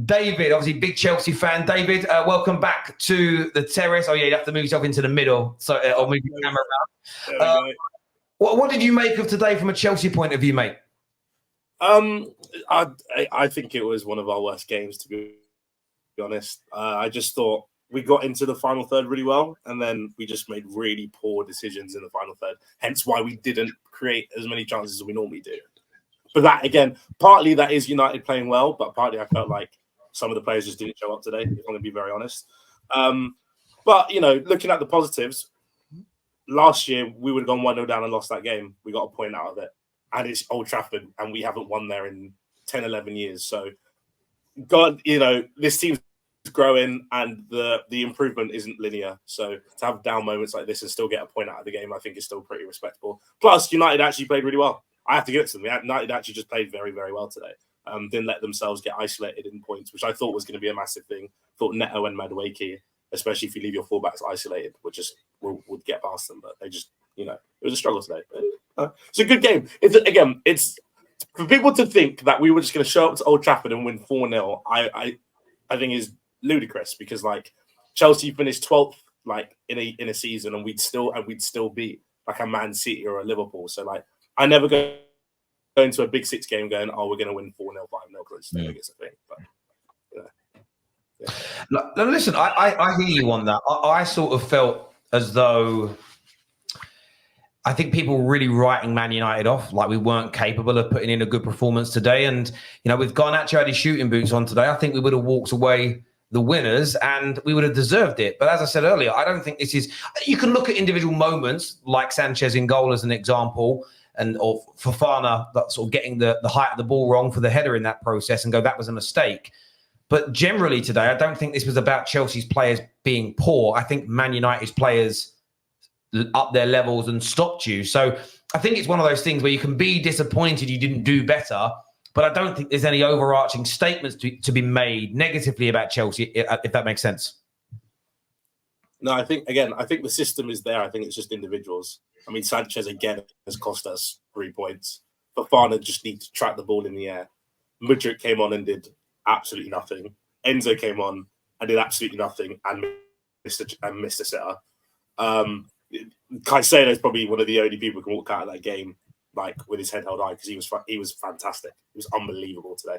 David, obviously big Chelsea fan. David, welcome back to the Terrace. Oh yeah, you have to move yourself into the middle, so or move your camera around. What did you make of today from a Chelsea point of view, mate? I think it was one of our worst games, to be honest. I just thought we got into the final third really well, and then we just made really poor decisions in the final third. Hence why we didn't create as many chances as we normally do. But that, again, partly that is United playing well, but partly I felt like some of the players just didn't show up today, if I'm going to be very honest. But, looking at the positives, last year we would have gone 1-0 down and lost that game. We got a point out of it. And it's Old Trafford, and we haven't won there in 10, 11 years. So, God, this team's growing, and the improvement isn't linear. So to have down moments like this and still get a point out of the game, I think is still pretty respectable. Plus, United actually played really well. I have to give it to them. United actually just played very, very well today. Didn't let themselves get isolated in points, which I thought was going to be a massive thing. Thought Neto and Madueke, especially if you leave your fullbacks isolated, would get past them. But they just, it was a struggle today. It's a good game. It's for people to think that we were just going to show up to Old Trafford and win 4-0. I think is ludicrous, because Chelsea finished 12th in a season, and we'd still beat like a Man City or a Liverpool. So I never go into a Big Six game going, we're going to win 4-0, 5-0 because I think it's a thing. But Now, listen, I hear you on that. I sort of felt as though I think people were really writing Man United off, like we weren't capable of putting in a good performance today. And, with Garnacho had his shooting boots on today, I think we would have walked away the winners and we would have deserved it. But as I said earlier, I don't think this is... You can look at individual moments like Sanchez in goal as an example, or Fofana that sort of getting the height of the ball wrong for the header in that process and go, that was a mistake. But generally today, I don't think this was about Chelsea's players being poor. I think Man United's players up their levels and stopped you. So I think it's one of those things where you can be disappointed you didn't do better, but I don't think there's any overarching statements to be made negatively about Chelsea, if that makes sense. No, I think the system is there. I think it's just individuals. I mean, Sanchez, again, has cost us 3 points. Fofana just needs to track the ball in the air. Mudryk came on and did absolutely nothing. Enzo came on and did absolutely nothing and missed a sitter. Caicedo is probably one of the only people who can walk out of that game with his head held high, because he was fantastic. He was unbelievable today.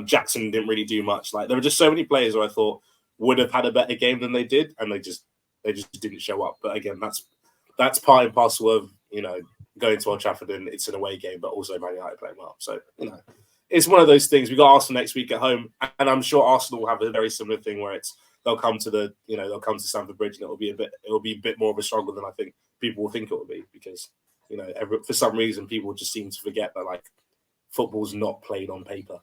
Jackson didn't really do much. There were just so many players who I thought would have had a better game than they did, and they just didn't show up. But again, that's part and parcel of going to Old Trafford, and it's an away game, but also Man United playing well. So it's one of those things. We got Arsenal next week at home, and I'm sure Arsenal will have a very similar thing where they'll come to Stamford Bridge, and it'll be a bit more of a struggle than I think people will think it will be, because for some reason people just seem to forget that football's not played on paper,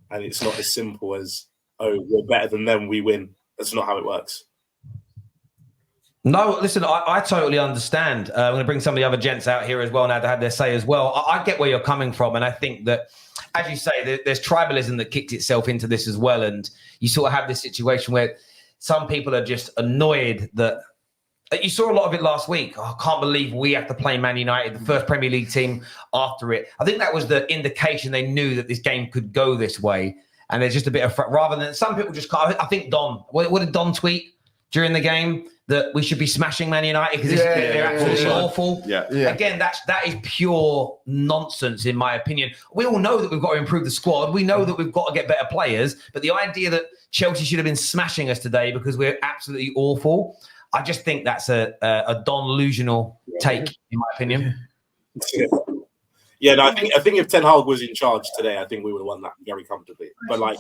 and it's not as simple as, we're better than them, we win. That's not how it works. No, listen, I totally understand. I'm going to bring some of the other gents out here as well now to have their say as well. I get where you're coming from, and I think that, as you say, there's tribalism that kicked itself into this as well, and you sort of have this situation where some people are just annoyed that... You saw a lot of it last week. I can't believe we have to play Man United, the first Premier League team after it. I think that was the indication they knew that this game could go this way, and there's just a bit of... Rather than... Some people just can't... I think Don... What did Don tweet during the game? That we should be smashing Man United because they're absolutely awful. Yeah. Again, that is pure nonsense, in my opinion. We all know that we've got to improve the squad. We know that we've got to get better players. But the idea that Chelsea should have been smashing us today because we're absolutely awful, I just think that's a delusional take, in my opinion. Yeah, no, I think if Ten Hag was in charge today, I think we would have won that very comfortably. But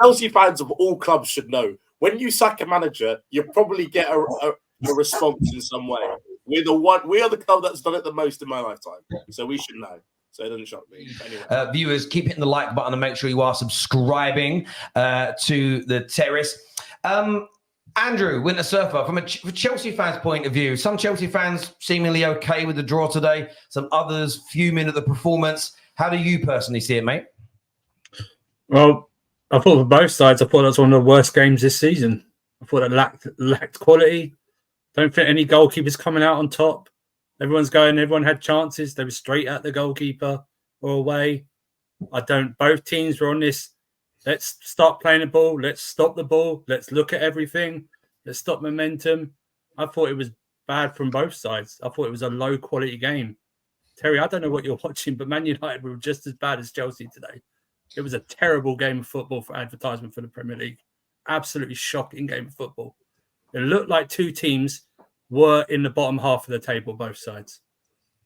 Chelsea fans of all clubs should know, when you sack a manager, you probably get a response in some way. We are the club that's done it the most in my lifetime, so we should know. So it doesn't shock me. Anyway. Viewers, keep hitting the like button and make sure you are subscribing to the Terrace. Andrew, Winter Surfer, from a Chelsea fan's point of view, some Chelsea fans seemingly okay with the draw today, some others fuming at the performance. How do you personally see it, mate? Well, I thought for both sides, I thought that was one of the worst games this season. I thought it lacked quality. Don't think any goalkeepers coming out on top. Everyone had chances. They were straight at the goalkeeper or away. Both teams were on this Let's start playing the ball. Let's stop the ball. Let's look at everything. Let's stop momentum. I thought it was bad from both sides. I thought it was a low-quality game. Terry, I don't know what you're watching, but Man United were just as bad as Chelsea today. It was a terrible game of football for advertisement for the Premier League. Absolutely shocking game of football. It looked like two teams were in the bottom half of the table, both sides.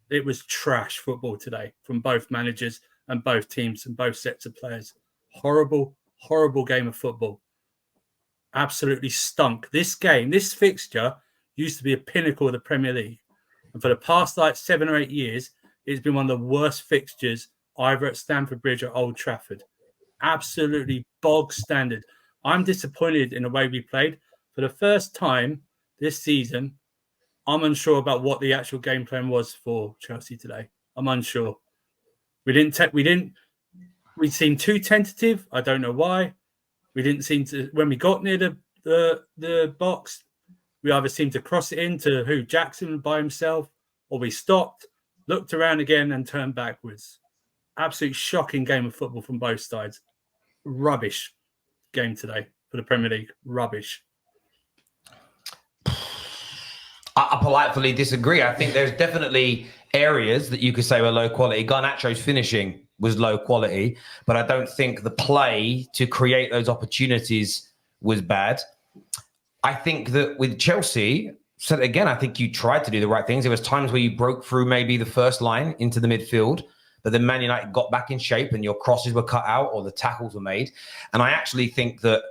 It was trash football today from both managers and both teams and both sets of players. Horrible, horrible game of football. Absolutely stunk. This fixture used to be a pinnacle of the Premier League. And for the past 7 or 8 years, it's been one of the worst fixtures either at Stamford Bridge or Old Trafford. Absolutely bog standard. I'm disappointed in the way we played. For the first time this season, I'm unsure about what the actual game plan was for Chelsea today. I'm unsure. We seemed too tentative. I don't know why. We didn't seem to, when we got near the box, we either seemed to cross it into Jackson by himself, or we stopped, looked around again and turned backwards. Absolutely shocking game of football from both sides. Rubbish game today for the Premier League. Rubbish. I politely disagree. I think there's definitely areas that you could say were low quality. Garnacho's finishing was low quality, but I don't think the play to create those opportunities was bad. I think that with Chelsea, so again, I think you tried to do the right things. There was times where you broke through maybe the first line into the midfield, but then Man United got back in shape and your crosses were cut out or the tackles were made. And I actually think that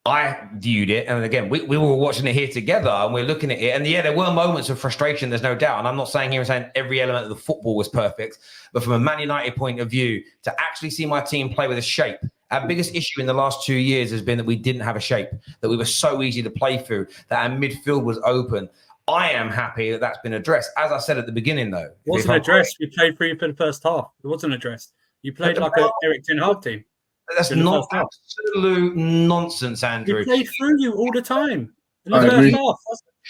I viewed it, and again, we were watching it here together and we're looking at it. And yeah, there were moments of frustration, there's no doubt. And I'm not saying every element of the football was perfect, but from a Man United point of view, to actually see my team play with a shape. Our biggest issue in the last 2 years has been that we didn't have a shape, that we were so easy to play through, that our midfield was open. I am happy that that's been addressed. As I said at the beginning, though. It wasn't addressed. We played through for the first half. It wasn't addressed. You played like an Eric Ten Hag team. That's not absolute nonsense, Andrew. We played through you all the time. In the first half.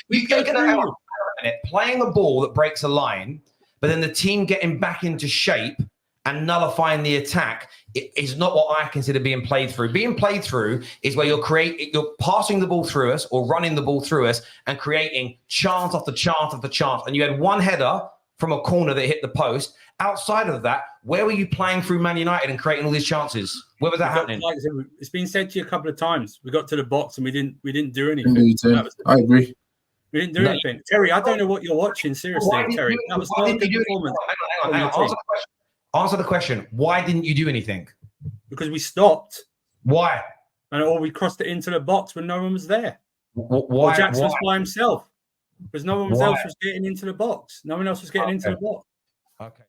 We played through you. Playing a ball that breaks a line, but then the team getting back into shape and nullifying the attack is not what I consider being played through. Being played through is where you're passing the ball through us or running the ball through us and creating chance after chance after chance. And you had one header from a corner that hit the post. Outside of that, where were you playing through Man United and creating all these chances? Where was that happening? Like I said, it's been said to you a couple of times. We got to the box and we didn't do anything. I agree. We didn't do anything. Terry, I don't know what you're watching. Seriously, Terry. That was not a good performance. Hang on. Answer the question. Why didn't you do anything? Because we stopped. Why? Or we crossed it into the box when no one was there. Why? Or Jackson was by himself. Because no one else was getting into the box. No one else was getting into the box. Okay.